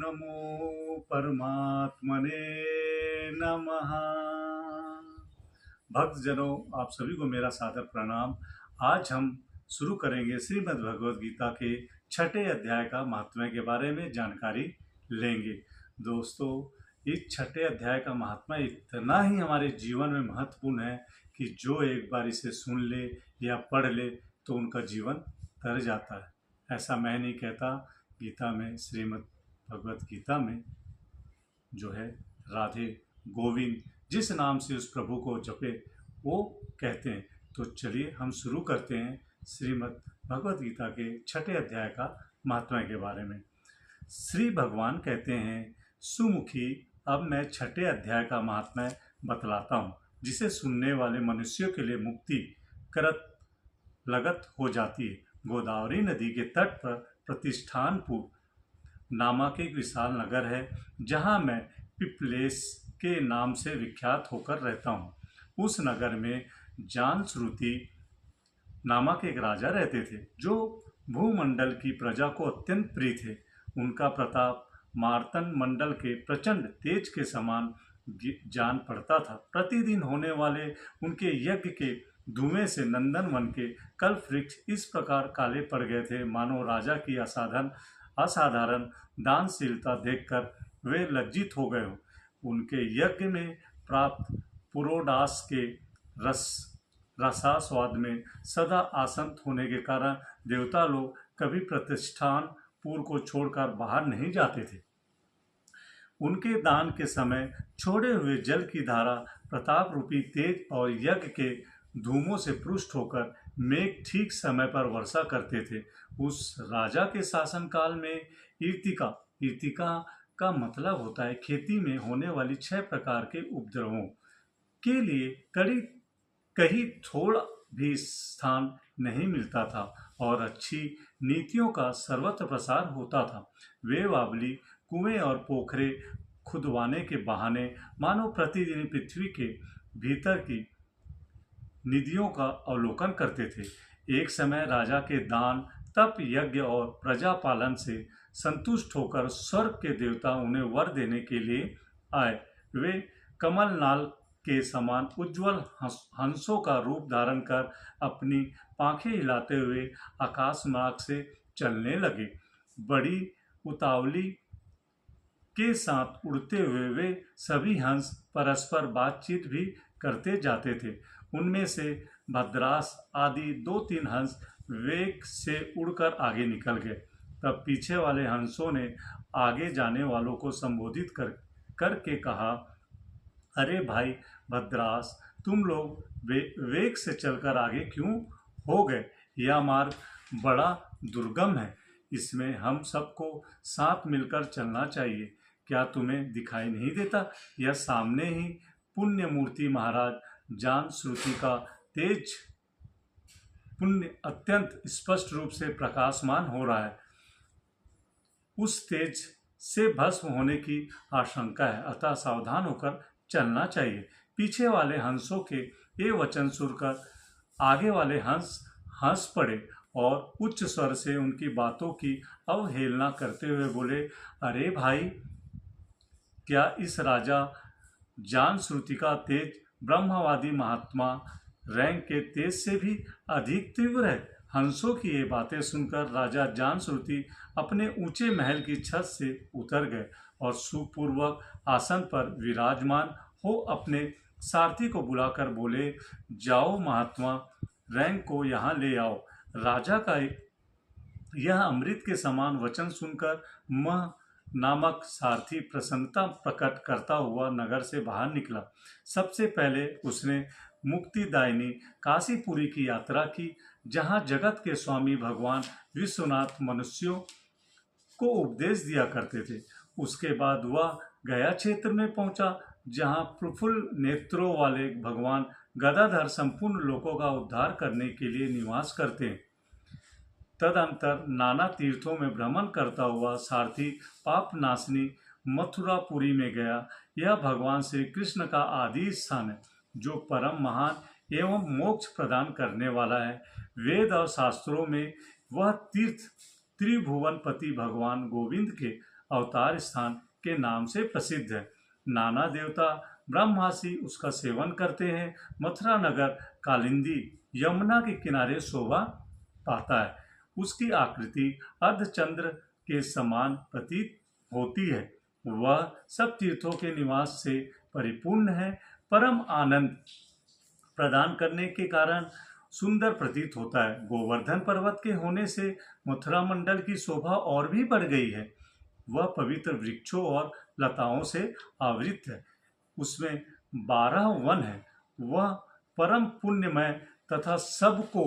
नमो परमात्मने नमः। भक्तजनों, आप सभी को मेरा सादर प्रणाम। आज हम शुरू करेंगे श्रीमद् भगवद गीता के छठे अध्याय का महात्म्य के बारे में जानकारी लेंगे। दोस्तों, इस छठे अध्याय का महात्म्य इतना ही हमारे जीवन में महत्वपूर्ण है कि जो एक बार इसे सुन ले या पढ़ ले तो उनका जीवन तर जाता है। ऐसा मैं नहीं कहता, गीता में, श्रीमद् भगवद गीता में जो है राधे गोविंद जिस नाम से उस प्रभु को जपे वो कहते हैं। तो चलिए हम शुरू करते हैं श्रीमद् भगवद गीता के छठे अध्याय का महात्म्य के बारे में। श्री भगवान कहते हैं, सुमुखी, अब मैं छठे अध्याय का महात्म्य बतलाता हूँ, जिसे सुनने वाले मनुष्यों के लिए मुक्ति करत लगत हो जाती है। गोदावरी नदी के तट पर प्रतिष्ठानपुर नामक एक विशाल नगर है, जहाँ मैं पिपलेश के नाम से विख्यात होकर रहता हूँ। उस नगर में जानश्रुति नामक एक राजा रहते थे, जो भूमंडल की प्रजा को अत्यंत प्रिय थे। उनका प्रताप मार्तन मंडल के प्रचंड तेज के समान जान पड़ता था। प्रतिदिन होने वाले उनके यज्ञ के धुएं से नंदन वन के कल्प वृक्ष इस प्रकार काले पड़ गए थे, मानो राजा की असाधारण दानशीलता देखकर वे लज्जित हो गए हों। उनके यज्ञ में प्राप्त पुरोडास के रसास्वाद में सदा आसक्त होने के कारण देवता लोग कभी प्रतिष्ठानपुर को छोड़कर बाहर नहीं जाते थे। उनके दान के समय छोड़े हुए जल की धारा प्रताप रूपी तेज और यज्ञ के धूमों से पुष्ट होकर मेघ ठीक समय पर वर्षा करते थे। उस राजा के शासनकाल में ईर्तिका का मतलब होता है खेती में होने वाली 6 प्रकार के उपद्रवों के लिए कहीं थोड़ा भी स्थान नहीं मिलता था और अच्छी नीतियों का सर्वत्र प्रसार होता था। वे बावली कुएं और पोखरे खुदवाने के बहाने मानो प्रतिदिन पृथ्वी के भीतर की निधियों का अवलोकन करते थे। एक समय राजा के दान, तप, यज्ञ और प्रजा पालन से संतुष्ट होकर स्वर्ग के देवता उन्हें वर देने के लिए आए। वे कमल नाल के समान उज्जवल हंसों का रूप धारण कर अपनी पांखें हिलाते हुए आकाश मार्ग से चलने लगे। बड़ी उतावली के साथ उड़ते हुए वे सभी हंस परस्पर बातचीत भी करते जाते थे। उनमें से भद्रास आदि 2-3 हंस वेग से उड़कर आगे निकल गए। तब पीछे वाले हंसों ने आगे जाने वालों को संबोधित करके कहा, अरे भाई भद्रास, तुम लोग वेग से चलकर आगे क्यों हो गए? यह मार्ग बड़ा दुर्गम है, इसमें हम सबको साथ मिलकर चलना चाहिए। क्या तुम्हें दिखाई नहीं देता? यह सामने ही पुण्य मूर्ति महाराज जानश्रुति का तेज पुण्य अत्यंत स्पष्ट रूप से प्रकाशमान हो रहा है। उस तेज से भस्म होने की आशंका है, अतः सावधान होकर चलना चाहिए। पीछे वाले हंसों के ये वचन सुनकर आगे वाले हंस हंस पड़े और उच्च स्वर से उनकी बातों की अवहेलना करते हुए बोले, अरे भाई, क्या इस राजा जानश्रुति का तेज ब्रह्मवादी महात्मा रैंक के तेज से भी अधिक तीव्र है? हंसों की ये बातें सुनकर राजा जानश्रुति अपने ऊंचे महल की छत से उतर गए और सुपूर्वक आसन पर विराजमान हो अपने सारथी को बुलाकर बोले, जाओ महात्मा रैंक को यहाँ ले आओ। राजा का यह अमृत के समान वचन सुनकर मह नामक सारथी प्रसन्नता प्रकट करता हुआ नगर से बाहर निकला। सबसे पहले उसने मुक्तिदायिनी काशीपुरी की यात्रा की, जहाँ जगत के स्वामी भगवान विश्वनाथ मनुष्यों को उपदेश दिया करते थे। उसके बाद वह गया क्षेत्र में पहुंचा, जहाँ प्रफुल्ल नेत्रों वाले भगवान गदाधर संपूर्ण लोगों का उद्धार करने के लिए निवास करते हैं। तदंतर नाना तीर्थों में भ्रमण करता हुआ सारथी पापनाशनी मथुरापुरी में गया। यह भगवान श्री कृष्ण का आदि स्थान है, जो परम महान एवं मोक्ष प्रदान करने वाला है। वेद और शास्त्रों में वह तीर्थ त्रिभुवनपति भगवान गोविंद के अवतार स्थान के नाम से प्रसिद्ध है। नाना देवता ब्रह्मासी उसका सेवन करते हैं। मथुरा नगर कालिंदी यमुना के किनारे शोभा पाता है। उसकी आकृति अर्धचंद्र के समान प्रतीत होती है। वह सब तीर्थों के निवास से परिपूर्ण है। परम आनंद प्रदान करने के कारण सुंदर प्रतीत होता है। गोवर्धन पर्वत के होने से मथुरा मंडल की शोभा और भी बढ़ गई है। वह पवित्र वृक्षों और लताओं से आवृत है। उसमें 12 वन है। वह परम पुण्यमय तथा सबको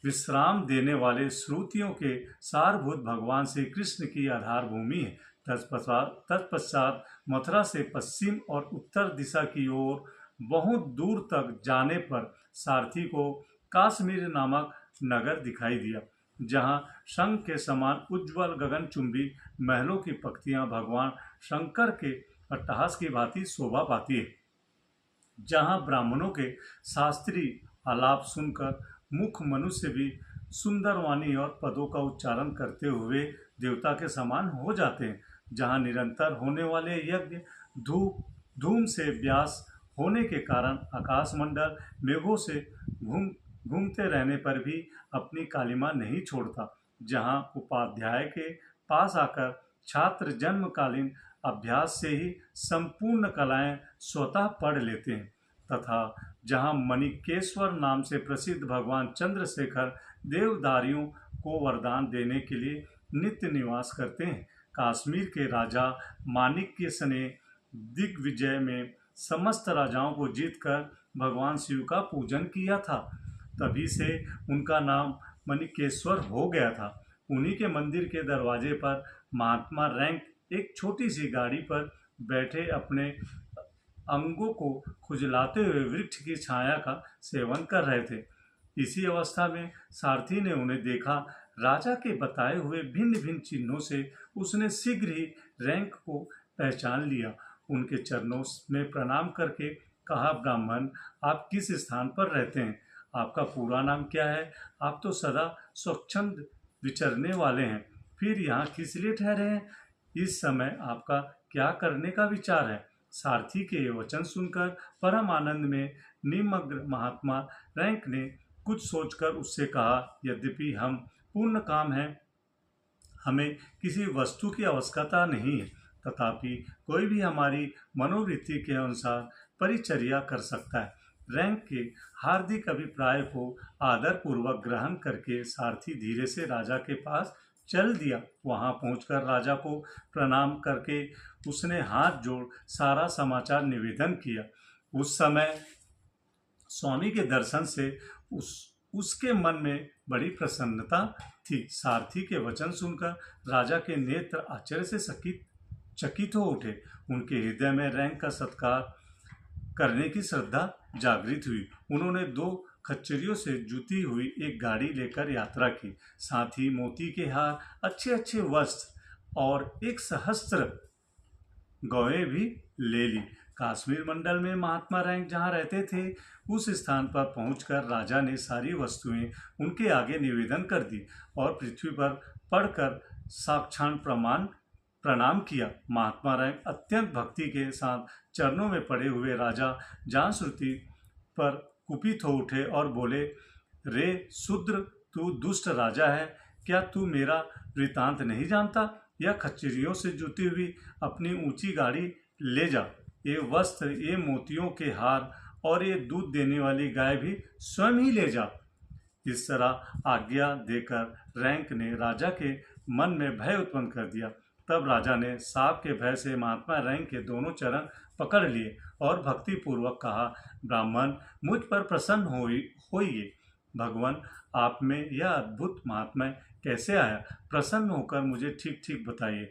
विश्राम देने वाले श्रुतियों के सारभूत भगवान श्री कृष्ण की आधार भूमि है। तत्पश्चात मथुरा से पश्चिम और उत्तर दिशा की ओर बहुत दूर तक जाने पर सारथी को काश्मीर नामक नगर दिखाई दिया, जहां शंख के समान उज्ज्वल गगनचुंबी महलों की पंक्तियां भगवान शंकर के अट्टहास की भांति शोभा पाती है। जहां ब्राह्मणों के शास्त्रीय आलाप सुनकर मुख मनुष्य भी सुंदर वाणी और पदों का उच्चारण करते हुए देवता के समान हो जाते हैं। जहां निरंतर होने वाले यज्ञ धूम से व्यास होने के कारण आकाशमंडल मेघों से घूमते रहने पर भी अपनी कालिमा नहीं छोड़ता। जहां उपाध्याय के पास आकर छात्र जन्मकालीन अभ्यास से ही संपूर्ण कलाएं स्वतः पढ़ लेते हैं, तथा जहां मणिकेश्वर नाम से प्रसिद्ध भगवान चंद्रशेखर देवदारियों को वरदान देने के लिए नित्य निवास करते हैं। कश्मीर के राजा माणिक्य ने दिग्विजय में समस्त राजाओं को जीतकर भगवान शिव का पूजन किया था। तभी से उनका नाम मणिकेश्वर हो गया था। उन्हीं के मंदिर के दरवाजे पर महात्मा रैंक एक छोटी सी गाड़ी पर बैठे अपने अंगों को खुजलाते हुए वृक्ष की छाया का सेवन कर रहे थे। इसी अवस्था में सारथी ने उन्हें देखा। राजा के बताए हुए भिन्न भिन्न चिन्हों से उसने शीघ्र ही रैंक को पहचान लिया। उनके चरणों में प्रणाम करके कहा, ब्राह्मण, आप किस स्थान पर रहते हैं? आपका पूरा नाम क्या है? आप तो सदा स्वच्छंद विचरने वाले हैं, फिर यहाँ किस लिए ठहरे हैं? इस समय आपका क्या करने का विचार है? सारथी के ये वचन सुनकर परम आनंद में निमग्न महात्मा रैंक ने कुछ सोचकर उससे कहा, यद्यपि हम पूर्ण काम हैं, हमें किसी वस्तु की आवश्यकता नहीं है, तथापि कोई भी हमारी मनोवृत्ति के अनुसार परिचर्या कर सकता है। रैंक के हार्दिक अभिप्राय को आदरपूर्वक ग्रहण करके सारथी धीरे से राजा के पास चल दिया। वहां पहुंचकर राजा को प्रणाम करके उसने हाथ जोड़ सारा समाचार निवेदन किया। उस समय स्वामी के दर्शन से उसके मन में बड़ी प्रसन्नता थी। सारथी के वचन सुनकर राजा के नेत्र आश्चर्य से चकित हो उठे। उनके हृदय में रैंक का सत्कार करने की श्रद्धा जागृत हुई। उन्होंने 2 खच्चरियों से जुती हुई एक गाड़ी लेकर यात्रा की। साथ ही मोती के हार, अच्छे अच्छे वस्त्र और 1 सहस्त्र गौएं भी ले ली। कश्मीर मंडल में महात्मा रैंक जहाँ रहते थे, उस स्थान पर पहुंचकर राजा ने सारी वस्तुएं उनके आगे निवेदन कर दी और पृथ्वी पर पड़कर साक्षात प्रणाम किया। महात्मा रैंक अत्यंत भक्ति के साथ चरणों में पड़े हुए राजा जानश्रुति पर कुपित हो उठे और बोले, रे शूद्र, तू दुष्ट राजा है, क्या तू मेरा वृतांत नहीं जानता? यह खच्चरियों से जुती हुई अपनी ऊंची गाड़ी ले जा। ये वस्त्र, ये मोतियों के हार और ये दूध देने वाली गाय भी स्वयं ही ले जा। इस तरह आज्ञा देकर रैंक ने राजा के मन में भय उत्पन्न कर दिया। तब राजा ने सांप के भय से महात्मा रैंक के दोनों चरण पकड़ लिए और भक्ति पूर्वक कहा, ब्राह्मण, मुझ पर प्रसन्न होइए। भगवान, आप में यह अद्भुत महात्मा कैसे आया? प्रसन्न होकर मुझे ठीक ठीक बताइए।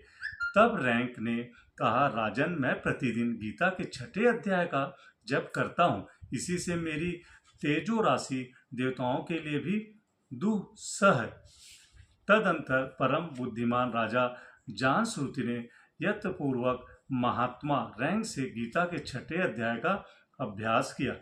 तब रैंक ने कहा, राजन, मैं प्रतिदिन गीता के 6ठे अध्याय का जप करता हूँ। इसी से मेरी तेजो राशि देवताओं के लिए भी दुस्सह है। तदंतर परम बुद्धिमान राजा जानश्रुति ने यत्नपूर्वक महात्मा रैंक से गीता के 6ठे अध्याय का अभ्यास किया।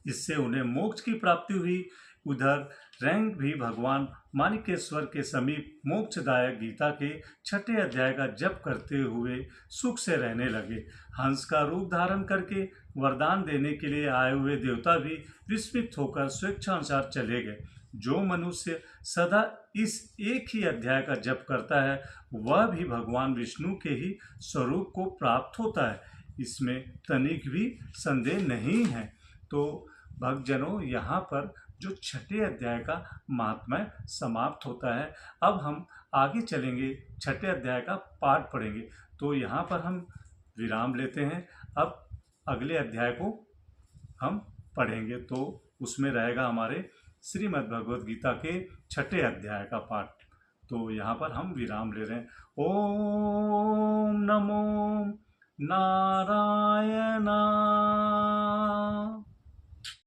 इससे उन्हें मोक्ष की प्राप्ति हुई। उधर रैंक भी भगवान माणिकेश्वर के समीप मोक्षदायक गीता के 6ठे अध्याय का जप करते हुए सुख से रहने लगे। हंस का रूप धारण करके वरदान देने के लिए आए हुए देवता भी विस्मित होकर स्वेच्छानुसार चले गए। जो मनुष्य सदा इस एक ही अध्याय का जप करता है वह भी भगवान विष्णु के ही स्वरूप को प्राप्त होता है, इसमें तनिक भी संदेह नहीं है। तो भक्तजनों, यहाँ पर जो 6ठे अध्याय का महात्म्य समाप्त होता है। अब हम आगे चलेंगे, 6ठे अध्याय का पाठ पढ़ेंगे। तो यहाँ पर हम विराम लेते हैं। अब अगले अध्याय को हम पढ़ेंगे, तो उसमें रहेगा हमारे श्रीमद् भगवद गीता के 6ठे अध्याय का पाठ। तो यहाँ पर हम विराम ले रहे हैं। ओम नमो नारायणाय।